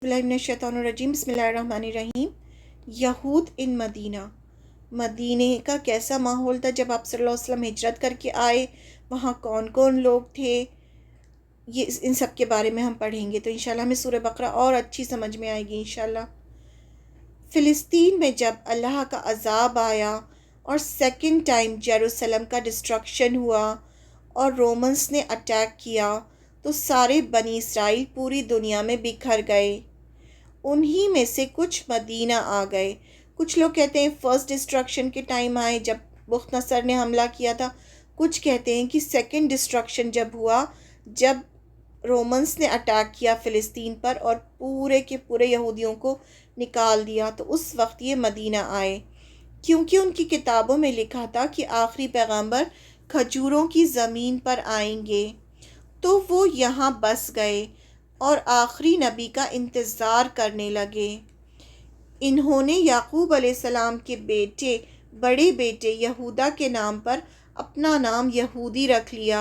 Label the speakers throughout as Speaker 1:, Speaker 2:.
Speaker 1: बिस्मिल्लाहिर्रहमानिर्रहीम। बिस्मिल्लाहिर्रहमानिर्रहीम। यहूद इन मदीना, मदीने का कैसा माहौल था जब आप सल्लल्लाहु अलैहि वसल्लम हिजरत करके आए, वहाँ कौन कौन लोग थे, ये इन सब के बारे में हम पढ़ेंगे। तो इंशाल्लाह हमें सूरह बकरा और अच्छी समझ में आएगी इंशाल्लाह। फ़िलिस्तीन में जब अल्लाह का अज़ाब आया और सेकंड टाइम जेरूसलम का डिस्ट्रक्शन हुआ और रोमन्स ने अटैक किया, तो सारे बनी इसराइल पूरी दुनिया में बिखर गए। उन्हीं में से कुछ मदीना आ गए। कुछ लोग कहते हैं फर्स्ट डिस्ट्रक्शन के टाइम आए जब बुख्तनसर ने हमला किया था। कुछ कहते हैं कि सेकंड डिस्ट्रक्शन जब हुआ, जब रोमन्स ने अटैक किया फ़िलिस्तीन पर और पूरे के पूरे यहूदियों को निकाल दिया, तो उस वक्त ये मदीना आए। क्योंकि उनकी किताबों में लिखा था कि आखिरी पैगंबर खजूरों की ज़मीन पर आएंगे, तो वो यहाँ बस गए और आखिरी नबी का इंतज़ार करने लगे। इन्होंने याकूब अलैहिस्सलाम के बेटे, बड़े बेटे यहूदा के नाम पर अपना नाम यहूदी रख लिया,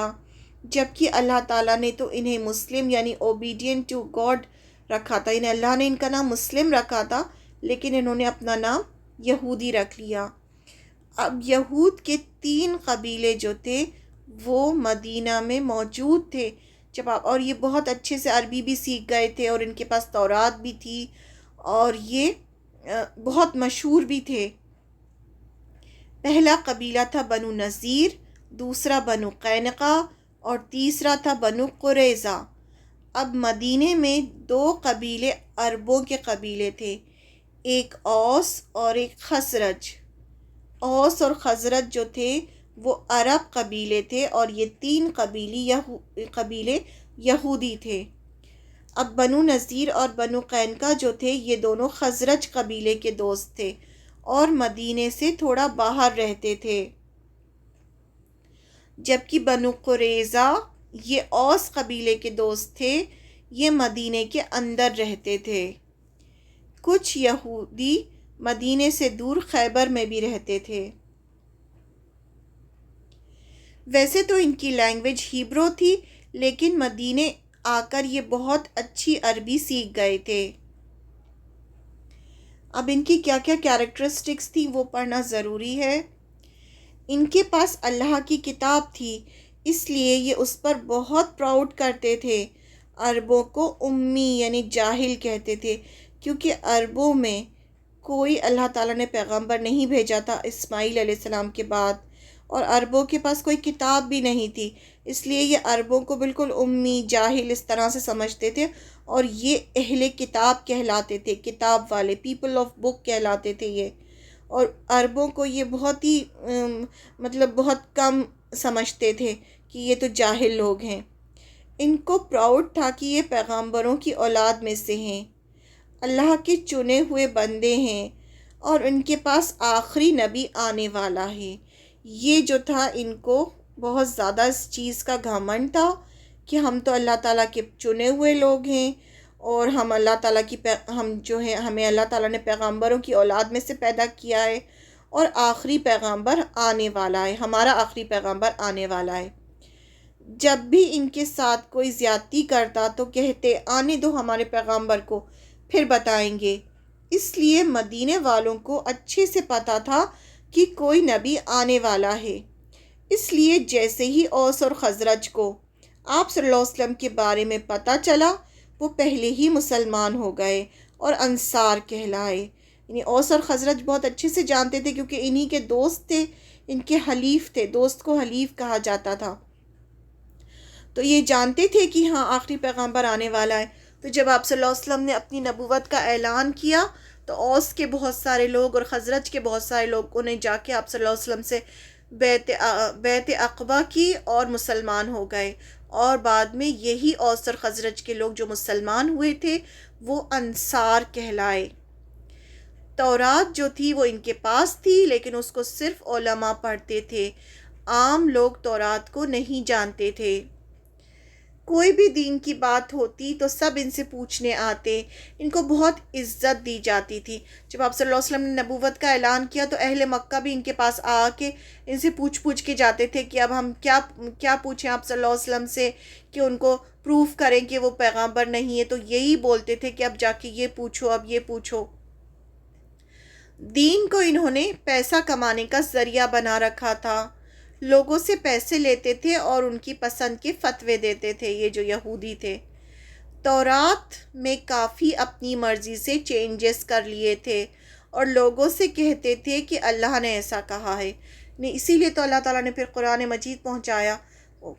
Speaker 1: जबकि अल्लाह ताला ने तो इन्हें मुस्लिम यानी ओबीडियंट टू गॉड रखा था। इन्हें अल्लाह ने इनका नाम मुस्लिम रखा था, लेकिन इन्होंने अपना नाम यहूदी रख लिया। अब यहूद के 3 कबीले जो थे वो मदीना में मौजूद थे जब आप, और ये बहुत अच्छे से अरबी भी सीख गए थे और इनके पास तौरात भी थी और ये बहुत मशहूर भी थे। पहला कबीला था बनु नज़ीर, दूसरा बनु कैनका और तीसरा था बनु कुरैज़ा। अब मदीने में 2 कबीले अरबों के कबीले थे, एक औस और एक खसरज। औस और खजरत जो थे वो अरब कबीले थे और ये 3 कबीले यहूदी थे। अब बनु नज़ीर और बनु कैनका जो थे ये दोनों खजरज कबीले के दोस्त थे और मदीने से थोड़ा बाहर रहते थे, जबकि बनु कुरैज़ा ये औस कबीले के दोस्त थे, ये मदीने के अंदर रहते थे। कुछ यहूदी मदीने से दूर खैबर में भी रहते थे। वैसे तो इनकी लैंग्वेज हिब्रू थी, लेकिन मदीने आकर ये बहुत अच्छी अरबी सीख गए थे। अब इनकी क्या क्या कैरेक्टरिस्टिक्स थी वो पढ़ना ज़रूरी है। इनके पास अल्लाह की किताब थी, इसलिए ये उस पर बहुत प्राउड करते थे। अरबों को उम्मी यानी जाहिल कहते थे, क्योंकि अरबों में कोई अल्लाह ताला ने पैगंबर नहीं भेजा था इस्माईल अलैहिस्सलाम के बाद, और अरबों के पास कोई किताब भी नहीं थी, इसलिए ये अरबों को बिल्कुल उम्मी जाहिल इस तरह से समझते थे और ये अहले किताब कहलाते थे, किताब वाले, पीपल ऑफ बुक कहलाते थे ये। और अरबों को ये बहुत ही मतलब बहुत कम समझते थे कि ये तो जाहिल लोग हैं। इनको प्राउड था कि ये पैगंबरों की औलाद में से हैं, अल्लाह के चुने हुए बंदे हैं और इनके पास आखिरी नबी आने वाला है। ये जो था, इनको बहुत ज़्यादा इस चीज़ का घमंड था कि हम तो अल्लाह ताला के चुने हुए लोग हैं और हम अल्लाह ताला की हम जो है, हमें अल्लाह ताला ने पैगंबरों की औलाद में से पैदा किया है और आखिरी पैगंबर आने वाला है, हमारा आखिरी पैगंबर आने वाला है। जब भी इनके साथ कोई ज़्यादती करता तो कहते आने दो हमारे पैगंबर को, फिर बताएंगे। इसलिए मदीने वालों को अच्छे से पता था कि कोई नबी आने वाला है। इसलिए जैसे ही औस और खजरज को आप सल्लल्लाहु अलैहि वसल्लम के बारे में पता चला, वो पहले ही मुसलमान हो गए और अंसार कहलाए। यानी औस और खजरज बहुत अच्छे से जानते थे, क्योंकि इन्हीं के दोस्त थे, इनके हलीफ थे, दोस्त को हलीफ कहा जाता था। तो ये जानते थे कि हाँ आखिरी पैगंबर आने वाला है। तो जब आप सल्लल्लाहु अलैहि वसल्लम ने अपनी नबूवत का ऐलान किया, तो औस के बहुत सारे लोग और खजरज के बहुत सारे लोगों ने जाके आप सल्लल्लाहु अलैहि वसल्लम से बैत अक़बा की और मुसलमान हो गए। और बाद में यही औस और खजरज के लोग जो मुसलमान हुए थे वो अंसार कहलाए। तौरात जो थी वो इनके पास थी, लेकिन उसको सिर्फ उलमा पढ़ते थे, आम लोग तौरात को नहीं जानते थे। کوئی بھی دین کی بات ہوتی تو سب ان سے پوچھنے آتے، ان کو بہت عزت دی جاتی تھی۔ جب آپ صلی اللہ علیہ وسلم نے نبوت کا اعلان کیا تو اہل مکہ بھی ان کے پاس آ کے ان سے پوچھ کے جاتے تھے کہ اب ہم کیا پوچھیں آپ صلی اللہ علیہ وسلم سے کہ ان کو پروف کریں کہ وہ پیغمبر نہیں ہے، تو یہی بولتے تھے کہ اب جا کے یہ پوچھو، اب یہ پوچھو۔ دین کو انہوں نے پیسہ کمانے کا ذریعہ بنا رکھا تھا، لوگوں سے پیسے لیتے تھے اور ان کی پسند کے فتوے دیتے تھے یہ جو یہودی تھے۔ تورات میں کافی اپنی مرضی سے چینجز کر لیے تھے اور لوگوں سے کہتے تھے کہ اللہ نے ایسا کہا ہے، اسی لیے تو اللہ تعالیٰ نے پھر قرآن مجید پہنچایا۔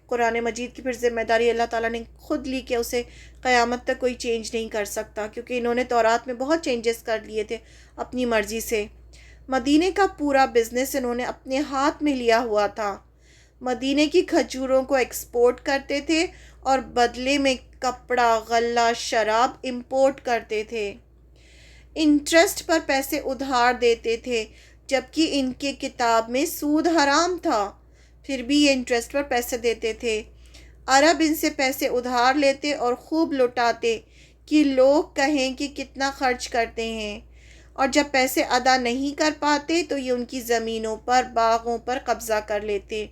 Speaker 1: قرآن مجید کی پھر ذمہ داری اللہ تعالیٰ نے خود لی کہ اسے قیامت تک کوئی چینج نہیں کر سکتا، کیونکہ انہوں نے تورات میں بہت چینجز کر لیے تھے اپنی مرضی سے۔ مدینے کا پورا بزنس انہوں نے اپنے ہاتھ میں لیا ہوا تھا، مدینے کی کھجوروں کو ایکسپورٹ کرتے تھے اور بدلے میں کپڑا، غلہ، شراب امپورٹ کرتے تھے۔ انٹرسٹ پر پیسے ادھار دیتے تھے، جبکہ ان کے کتاب میں سود حرام تھا، پھر بھی یہ انٹرسٹ پر پیسے دیتے تھے۔ عرب ان سے پیسے ادھار لیتے اور خوب لٹاتے کہ لوگ کہیں کہ کتنا خرچ کرتے ہیں، اور جب پیسے ادا نہیں کر پاتے تو یہ ان کی زمینوں پر، باغوں پر قبضہ کر لیتے۔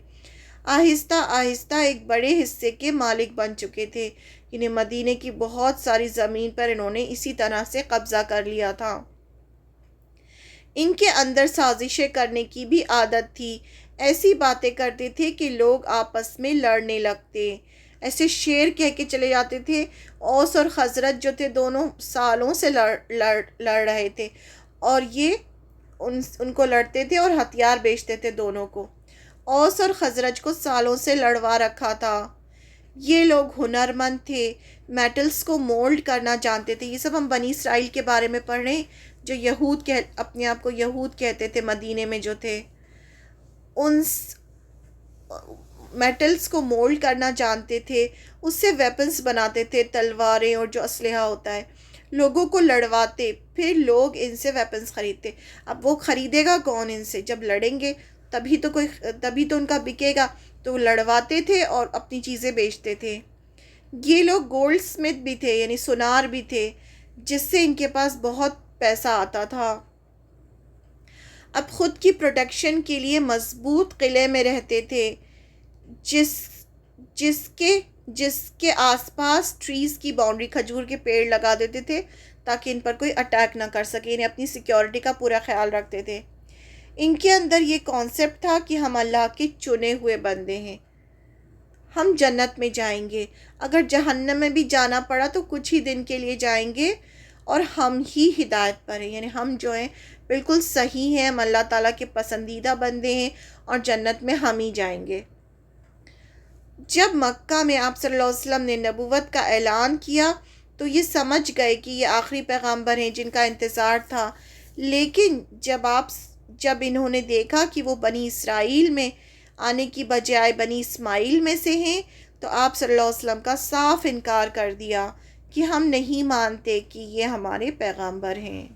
Speaker 1: آہستہ آہستہ ایک بڑے حصے کے مالک بن چکے تھے، انہیں مدینے کی بہت ساری زمین پر انہوں نے اسی طرح سے قبضہ کر لیا تھا۔ ان کے اندر سازشیں کرنے کی بھی عادت تھی، ایسی باتیں کرتے تھے کہ لوگ آپس میں لڑنے لگتے، ایسے شعر کہہ کے چلے جاتے تھے۔ اوس اور خزرج جو تھے دونوں سالوں سے لڑ رہے تھے، اور یہ ان کو لڑتے تھے اور ہتھیار بیچتے تھے دونوں کو۔ اوس اور خزرج کو سالوں سے لڑوا رکھا تھا۔ یہ لوگ ہنرمند تھے، میٹلز کو مولڈ کرنا جانتے تھے۔ یہ سب ہم بنی اسرائیل کے بارے میں پڑھ رہے ہیں، جو اپنے آپ کو یہود کہتے تھے، مدینے میں جو تھے، ان میٹلز کو مولڈ کرنا جانتے تھے، اس سے ویپنز بناتے تھے، تلواریں اور جو اسلحہ ہوتا ہے، لوگوں کو لڑواتے، پھر لوگ ان سے ویپنز خریدتے۔ اب وہ خریدے گا کون ان سے؟ جب لڑیں گے تبھی تو ان کا بکے گا، تو وہ لڑواتے تھے اور اپنی چیزیں بیچتے تھے۔ یہ لوگ گولڈ سمتھ بھی تھے، یعنی سونار بھی تھے، جس سے ان کے پاس بہت پیسہ آتا تھا۔ اب خود کی پروٹیکشن کے لیے مضبوط قلعے میں رہتے تھے، جس کے آس پاس ٹریز کی باؤنڈری، کھجور کے پیڑ لگا دیتے تھے تاکہ ان پر کوئی اٹیک نہ کر سکے، انہیں اپنی سیکیورٹی کا پورا خیال رکھتے تھے۔ ان کے اندر یہ کانسیپٹ تھا کہ ہم اللہ کے چنے ہوئے بندے ہیں، ہم جنت میں جائیں گے، اگر جہنم میں بھی جانا پڑا تو کچھ ہی دن کے لیے جائیں گے، اور ہم ہی ہدایت پر ہیں، یعنی ہم جو ہیں بالکل صحیح ہیں، ہم اللہ تعالیٰ کے پسندیدہ بندے ہیں اور جنت میں ہم ہی جائیں گے۔ جب مکہ میں آپ صلی اللہ علیہ وسلم نے نبوت کا اعلان کیا تو یہ سمجھ گئے کہ یہ آخری پیغمبر ہیں جن کا انتظار تھا، لیکن جب انہوں نے دیکھا کہ وہ بنی اسرائیل میں آنے کی بجائے بنی اسماعیل میں سے ہیں، تو آپ صلی اللہ علیہ وسلم کا صاف انکار کر دیا کہ ہم نہیں مانتے کہ یہ ہمارے پیغمبر ہیں۔